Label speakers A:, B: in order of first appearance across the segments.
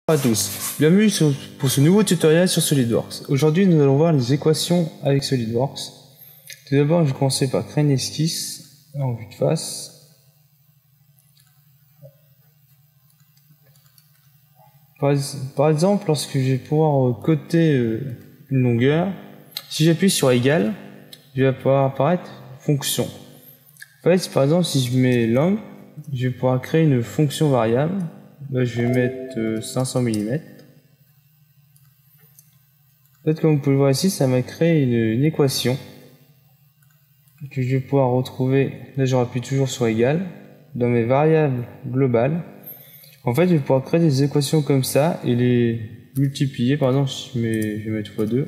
A: Bonjour à tous, bienvenue pour ce nouveau tutoriel sur SolidWorks. Aujourd'hui nous allons voir les équations avec SolidWorks. Tout d'abord je vais commencer par créer une esquisse en vue de face. Par exemple, lorsque je vais pouvoir coter une longueur, si j'appuie sur égal, il va pouvoir apparaître fonction. En fait, par exemple, si je mets langue, je vais pouvoir créer une fonction variable. Là, je vais mettre 500 mm. En fait, comme vous pouvez le voir ici, ça m'a créé une équation que je vais pouvoir retrouver. Là, je rappuie toujours sur égal dans mes variables globales. En fait, je vais pouvoir créer des équations comme ça et les multiplier. Par exemple, je vais mettre x2.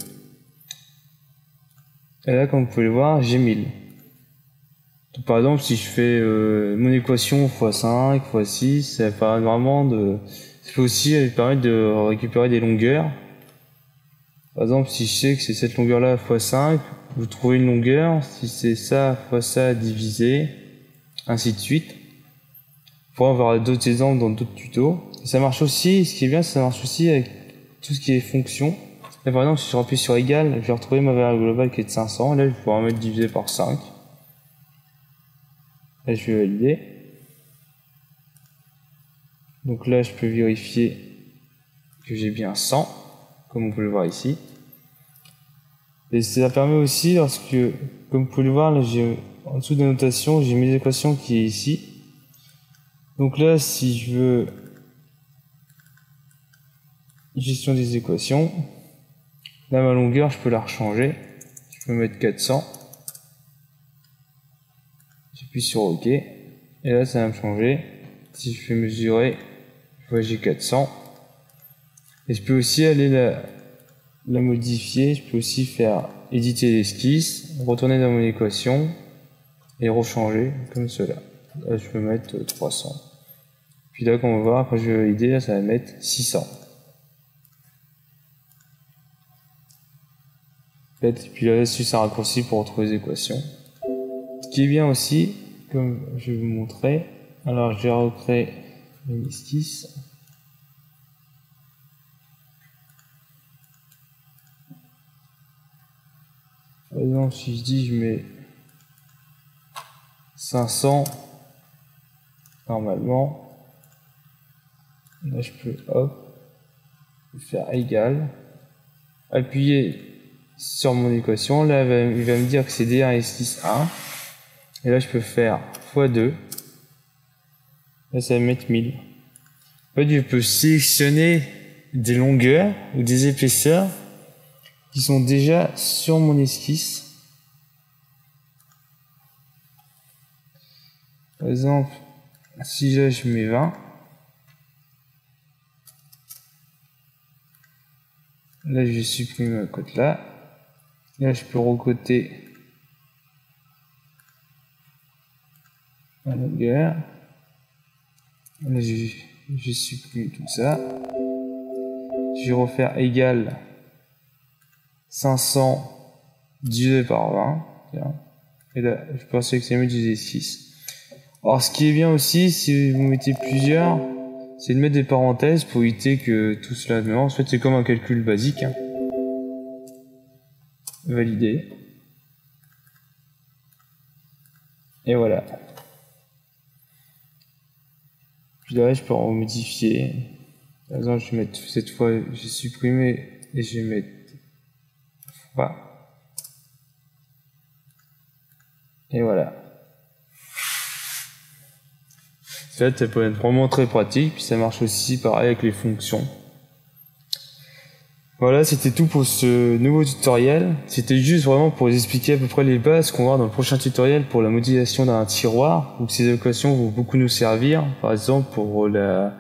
A: Et là, comme vous pouvez le voir, j'ai 1000. Donc, par exemple, si je fais mon équation x5, x6, ça permet vraiment ça peut aussi permettre de récupérer des longueurs. Par exemple, si je sais que c'est cette longueur-là x5, vous trouvez une longueur. Si c'est ça fois ça divisé, ainsi de suite. On pourra avoir d'autres exemples dans d'autres tutos. Et ça marche aussi, ce qui est bien, ça marche aussi avec tout ce qui est fonction. Là, par exemple, si je rappuie sur égal, je vais retrouver ma variable globale qui est de 500. Là, je vais pouvoir mettre divisé par 5. Là, je vais valider. Donc là, je peux vérifier que j'ai bien 100, comme on peut le voir ici. Et ça permet aussi, lorsque, comme vous pouvez le voir, là, en dessous de la notation, j'ai mes équations qui est ici. Donc là, si je veux gestion des équations, là, ma longueur, je peux la rechanger. Je peux mettre 400. J'appuie sur OK. Et là, ça va me changer. Si je fais mesurer, je vois j'ai 400. Et je peux aussi aller la modifier. Je peux aussi faire éditer l'esquisse, retourner dans mon équation et rechanger comme cela. Là, je peux mettre 300. Puis là, quand on va voir, quand je vais valider, là, ça va mettre 600. Puis là, dessus, c'est un raccourci pour retrouver les équations. Ce qui est bien aussi, comme je vais vous montrer, alors je vais recréer une esquisse. Par exemple, si je dis je mets 500, normalement, là je peux faire égal, appuyer sur mon équation, là il va me dire que c'est D1 esquisse 1, et là je peux faire x2, là ça va me mettre 1000. En fait, je peux sélectionner des longueurs ou des épaisseurs qui sont déjà sur mon esquisse. Par exemple, si là je mets 20, là je supprime ma cote là. Là je peux recoter la longueur. Là je supprime tout ça. Je vais refaire égal 500 divisé par 20. Tiens. Et là je peux sélectionner divisé 6. Alors ce qui est bien aussi, si vous mettez plusieurs, c'est de mettre des parenthèses pour éviter que tout cela ne lance. En fait, c'est comme un calcul basique. Hein. Valider. Et voilà. Puis là, je peux en modifier. Par exemple, je vais mettre cette fois, j'ai supprimé et je vais mettre fois. Et voilà. Ça peut être vraiment très pratique, puis ça marche aussi pareil avec les fonctions. Voilà, c'était tout pour ce nouveau tutoriel. C'était juste vraiment pour vous expliquer à peu près les bases qu'on va voir dans le prochain tutoriel pour la modélisation d'un tiroir. Donc ces équations vont beaucoup nous servir, par exemple pour la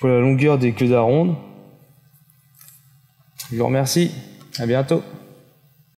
A: longueur des queues d'aronde. Je vous remercie, à bientôt.